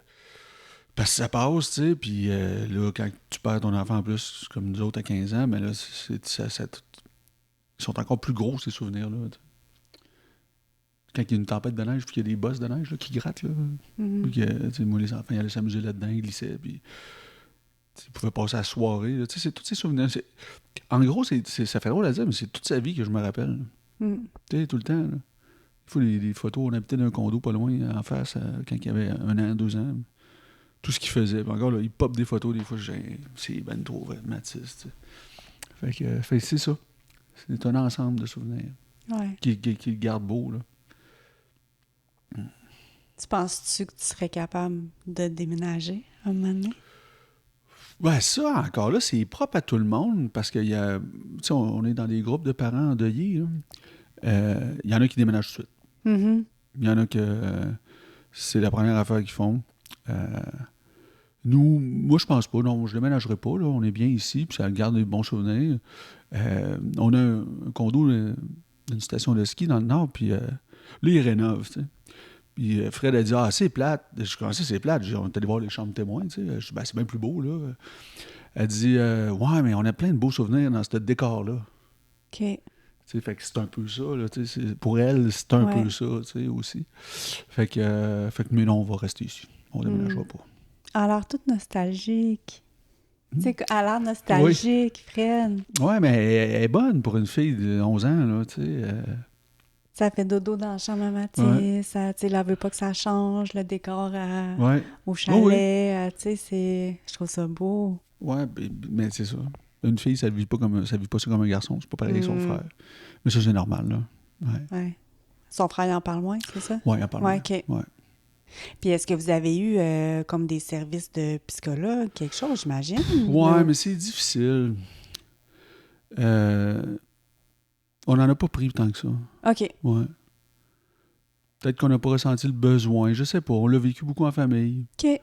ça passe, tu sais, puis là, quand tu perds ton enfant en plus, comme nous autres à 15 ans, mais là, ils sont encore plus gros, ces souvenirs-là. T'sais. Quand il y a une tempête de neige, puis qu'il y a des bosses de neige là, qui grattent, là. Puis que, moi, les enfants, ils allaient s'amuser là-dedans, ils glissaient, puis ils pouvaient passer la soirée. Là. C'est tous ces souvenirs. En gros, ça fait drôle à dire, mais c'est toute sa vie que je me rappelle. Tu sais, tout le temps. Là. Il faut les photos, on habitait dans un condo pas loin, en face, quand il y avait 1 an, 2 ans. Tout ce qu'il faisait. Puis encore, là, il pop des photos, des fois, c'est ben trop vrai, Mathis. Fait que c'est ça. C'est un ensemble de souvenirs qui le garde beau. Là. Tu penses-tu que tu serais capable de déménager à un moment donné? Ben ça, encore là, c'est propre à tout le monde parce qu'il y a... Tu sais, on est dans des groupes de parents endeuillés. Il y en a qui déménagent tout de suite. Il y en a que c'est la première affaire qu'ils font. Nous, moi, je pense pas. Non, je ne déménagerai pas. Là. On est bien ici, puis ça garde des bons souvenirs. On a un condo d'une station de ski dans le nord, puis là, il rénove, tu sais. Puis Fred a dit « Ah, c'est plate. » Je commençais, c'est plate. On est allé voir les chambres témoins, tu sais. Je dis « Ben, c'est bien plus beau, là. » Elle dit Ouais, mais on a plein de beaux souvenirs dans ce décor-là. OK. Tu sais, fait que c'est un peu ça, là. Tu sais, pour elle, c'est un peu ça, tu sais, aussi. Fait que, mais non, on va rester ici. On ne déménagera pas. Elle a l'air toute nostalgique. Tu sais, elle a l'air nostalgique, Fred. Ouais, mais elle est bonne pour une fille de 11 ans, là, tu sais. Ça fait dodo dans la chambre à Mathis. Ouais. Elle ne veut pas que ça change, le décor au chalet. Tu sais, je trouve ça beau. Ouais, mais c'est ça. Une fille, ça ne vit pas ça comme un garçon. C'est pas pareil avec son frère. Mais ça, c'est normal, là. Ouais. Son frère, il en parle moins, c'est ça? Oui, il en parle moins. OK. Ouais. Puis est-ce que vous avez eu comme des services de psychologue, quelque chose, j'imagine? Ouais, mais c'est difficile. On n'en a pas pris tant que ça. OK. Ouais. Peut-être qu'on n'a pas ressenti le besoin. Je sais pas. On l'a vécu beaucoup en famille. OK.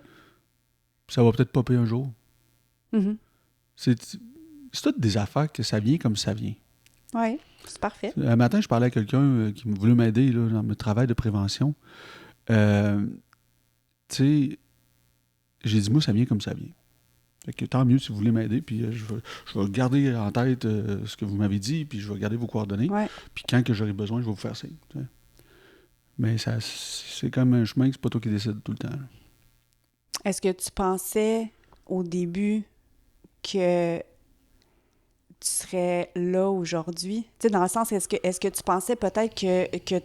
Ça va peut-être popper un jour. Mm-hmm. C'est toutes des affaires que ça vient comme ça vient. Oui, c'est parfait. Un matin, je parlais à quelqu'un qui voulait m'aider là, dans mon travail de prévention. Tu sais, j'ai dit, moi, ça vient comme ça vient. Fait que tant mieux si vous voulez m'aider, puis je vais garder en tête ce que vous m'avez dit, puis je vais garder vos coordonnées. Ouais. Puis quand que j'aurai besoin, je vais vous faire signe. T'sais. Mais ça, c'est comme un chemin que c'est pas toi qui décides tout le temps. Est-ce que tu pensais au début que tu serais là aujourd'hui? Tu sais, dans le sens, est-ce que tu pensais peut-être que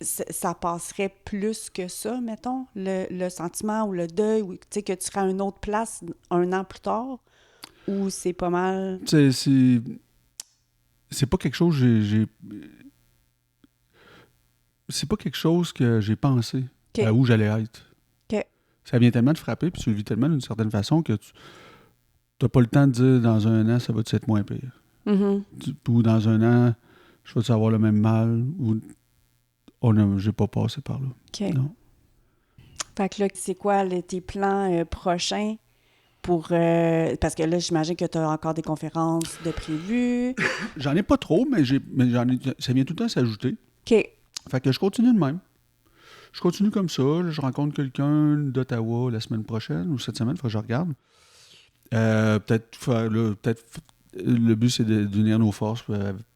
ça passerait plus que ça, mettons, le sentiment ou le deuil, ou tu sais, que tu serais à une autre place 1 an plus tard? Ou c'est pas mal... C'est pas quelque chose c'est pas quelque chose que j'ai pensé à où j'allais être. OK. Ça vient tellement de frapper, puis tu le vis tellement d'une certaine façon que tu n'as pas le temps de dire dans 1 an, ça va être moins pire. Mm-hmm. Ou dans 1 an, je vais-tu avoir le même mal, ou j'ai pas passé par là. OK. Non. Fait que là, c'est quoi tes plans prochains pour... parce que là, j'imagine que tu as encore des conférences de prévues. J'en ai pas trop, mais ça vient tout le temps s'ajouter. OK. Fait que je continue de même. Je continue comme ça. Je rencontre quelqu'un d'Ottawa la semaine prochaine ou cette semaine, il faut que je regarde. Peut-être le but, c'est d'unir nos forces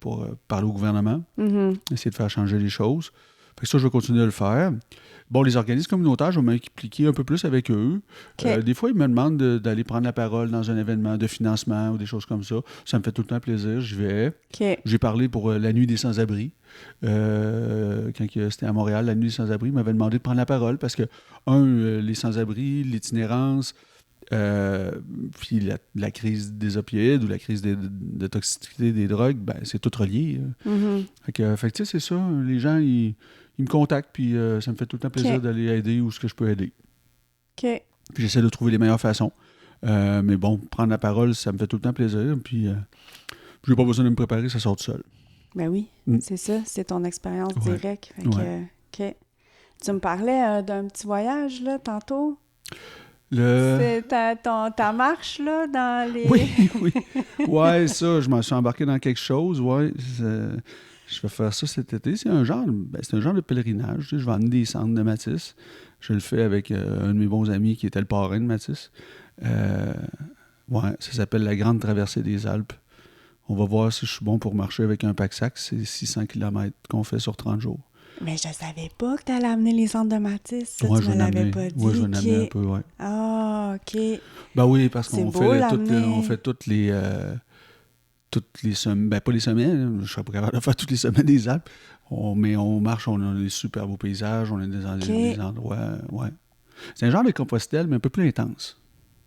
pour parler au gouvernement, essayer de faire changer les choses. Fait que ça, je vais continuer à le faire. Bon, les organismes communautaires, je vais m'impliquer un peu plus avec eux. Des fois, ils me demandent d'aller prendre la parole dans un événement de financement ou des choses comme ça. Ça me fait tout le temps plaisir, j'y vais. J'ai parlé pour la Nuit des sans-abri. Quand c'était à Montréal, la Nuit des sans-abri, ils m'avaient demandé de prendre la parole parce que, les sans-abri, l'itinérance, puis la crise des opioïdes ou la crise de toxicité des drogues, ben, c'est tout relié. Fait que tu sais, c'est ça. Les gens, ils me contactent, puis ça me fait tout le temps plaisir d'aller aider où ce que je peux aider. Puis j'essaie de trouver les meilleures façons. Mais bon, prendre la parole, ça me fait tout le temps plaisir. Puis j'ai pas besoin de me préparer, ça sort tout seul. Ben oui, c'est ça. C'est ton expérience directe. Fait que, tu me parlais d'un petit voyage, là, tantôt. C'est ta marche, là, dans les... Oui. Ouais, ça, je m'en suis embarqué dans quelque chose, ouais. Je vais faire ça cet été. C'est un genre de pèlerinage. Tu sais, je vais amener des cendres de Matisse. Je le fais avec un de mes bons amis qui était le parrain de Matisse. Ça s'appelle la Grande Traversée des Alpes. On va voir si je suis bon pour marcher avec un pack-sac. C'est 600 km qu'on fait sur 30 jours. Mais je savais pas que tu allais amener les cendres de Matisse. Ça, tu me l'avais pas dit. Oui, je vais en amener un peu, oui. Ah, OK. Ben oui, parce qu'on fait toutes les sommets. Ben pas les sommets, je serais pas capable de faire tous les sommets des Alpes. Mais on marche, on a des super beaux paysages, on a des endroits... Ouais. C'est un genre de Compostelle, mais un peu plus intense.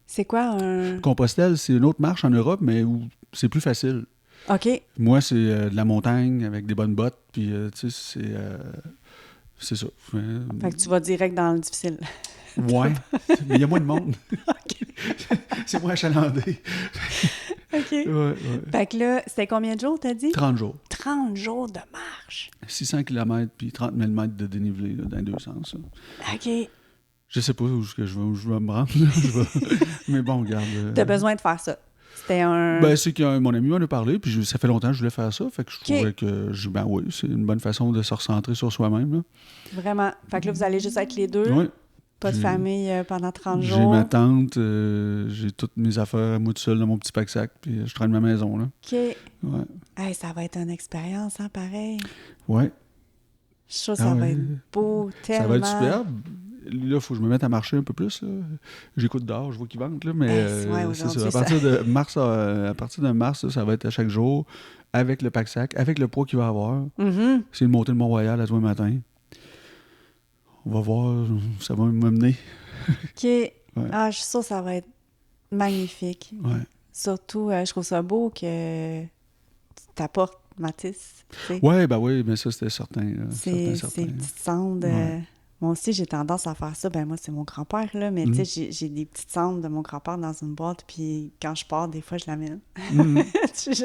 C'est quoi un... Compostelle, c'est une autre marche en Europe, mais où c'est plus facile. OK. Moi, c'est de la montagne avec des bonnes bottes, puis tu sais, c'est ça. Fait que tu vas direct dans le difficile. Ouais, mais il y a moins de monde. C'est moins achalandé. OK. Ouais. Fait que là, c'était combien de jours, t'as dit? 30 jours. 30 jours de marche. 600 km puis 30 000 mètres de dénivelé là, dans les deux sens. Là. OK. Je sais pas où je vais me rendre. Mais bon, regarde. T'as besoin de faire ça. C'était un... Ben, c'est que mon ami m'en a parlé, puis ça fait longtemps que je voulais faire ça. Fait que je trouvais que, oui, c'est une bonne façon de se recentrer sur soi-même. Là. Vraiment. Fait que là, vous allez juste être les deux? Oui. Pas de famille pendant 30 jours? J'ai ma tante, j'ai toutes mes affaires à moi tout seul dans mon petit pack-sac, puis je traîne ma maison, là. OK. Ouais. Hey, ça va être une expérience, hein, pareil? Ouais. Je suis sûre que ça va être beau, tellement... Ça va être superbe. Là, il faut que je me mette à marcher un peu plus. Là. J'écoute dehors, je vois qu'ils vendent, là, mais c'est ça. À partir de mars, ça va être à chaque jour, avec le pack-sac, avec le poids qu'il va avoir. C'est une montée de Mont-Royal à tous les matins. On va voir, ça va m'amener. OK. Ouais. Ah, je suis sûre que ça va être magnifique. Ouais. Surtout, je trouve ça beau que tu t'apportes Matisse. Oui, ben oui, mais ça, c'était certain. Ces petites cendres. Moi aussi, j'ai tendance à faire ça. Ben moi, c'est mon grand-père, là, mais tu sais, j'ai des petites cendres de mon grand-père dans une boîte, puis quand je pars, des fois, je l'amène.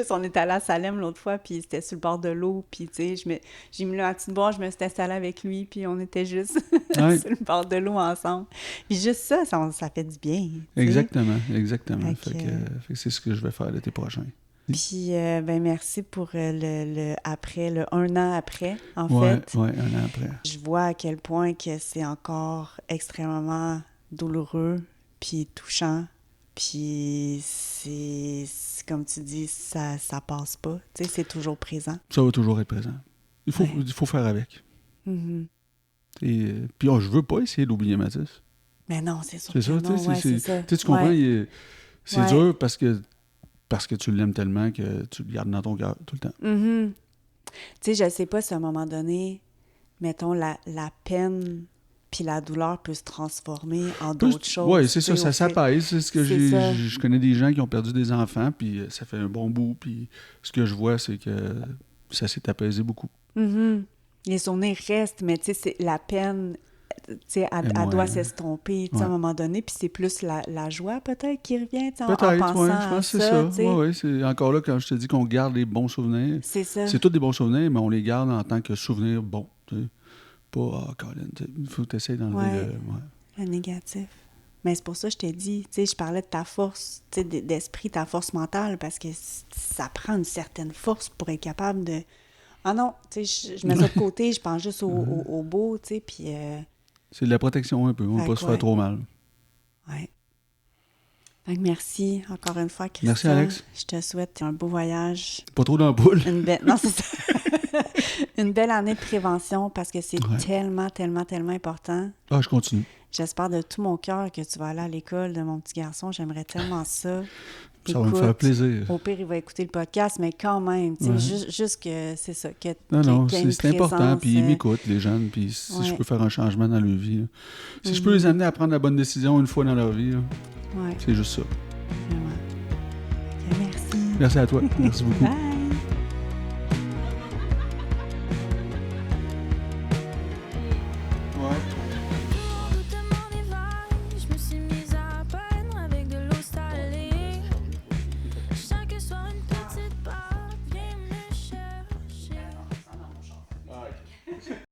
On était allé à Salem l'autre fois, puis c'était sur le bord de l'eau, puis tu sais, j'ai mis la petite boîte, je me suis installée avec lui, puis on était juste sur le bord de l'eau ensemble. Puis juste ça fait du bien. T'sais. Exactement. Fait que c'est ce que je vais faire l'été prochain. Puis, merci pour le 1 an après, en fait. Oui, 1 an après. Je vois à quel point que c'est encore extrêmement douloureux, puis touchant, puis c'est comme tu dis, ça passe pas. Tu sais, c'est toujours présent. Ça va toujours être présent. Il faut faire avec. Et puis, je veux pas essayer d'oublier Matisse. Mais non, c'est sûr c'est que ça, non. c'est ça. Tu comprends, c'est dur parce que tu l'aimes tellement que tu le gardes dans ton cœur tout le temps. Tu sais, je sais pas si à un moment donné, mettons, la peine puis la douleur peut se transformer en d'autres choses. Oui, c'est ça, ça s'apaise. C'est ce que je connais des gens qui ont perdu des enfants, puis ça fait un bon bout, puis ce que je vois, c'est que ça s'est apaisé beaucoup. Les souvenirs restent, mais tu sais, la peine... elle doit s'estomper à un moment donné, puis c'est plus la joie peut-être qui revient en pensant je pense que c'est ça. Oui, c'est encore là, quand je te dis qu'on garde les bons souvenirs, c'est ça. C'est tous des bons souvenirs, mais on les garde en tant que souvenirs bons. Pas, Colin, il faut que tu essaies d'enlever le négatif. Mais c'est pour ça que je t'ai dit, je parlais de ta force d'esprit, ta force mentale, parce que ça prend une certaine force pour être capable de... Ah non, je mets ça de côté, je pense juste au beau, puis... C'est de la protection un peu, on ne va pas se faire trop mal. Oui. Merci encore une fois, Christian. Merci, Alex. Je te souhaite un beau voyage. Pas trop dans la boule. Non, c'est ça. Une belle année de prévention parce que c'est tellement, tellement, tellement important. Ah, je continue. J'espère de tout mon cœur que tu vas aller à l'école de mon petit garçon. J'aimerais tellement ça. Ça va me faire plaisir. Au pire, il va écouter le podcast, mais quand même, juste que c'est ça. C'est important. Puis ils m'écoutent, les jeunes. Puis si je peux faire un changement dans leur vie, là. Si je peux les amener à prendre la bonne décision une fois dans leur vie, là, c'est juste ça. Vraiment. Okay, merci. Merci à toi. Merci beaucoup. Bye.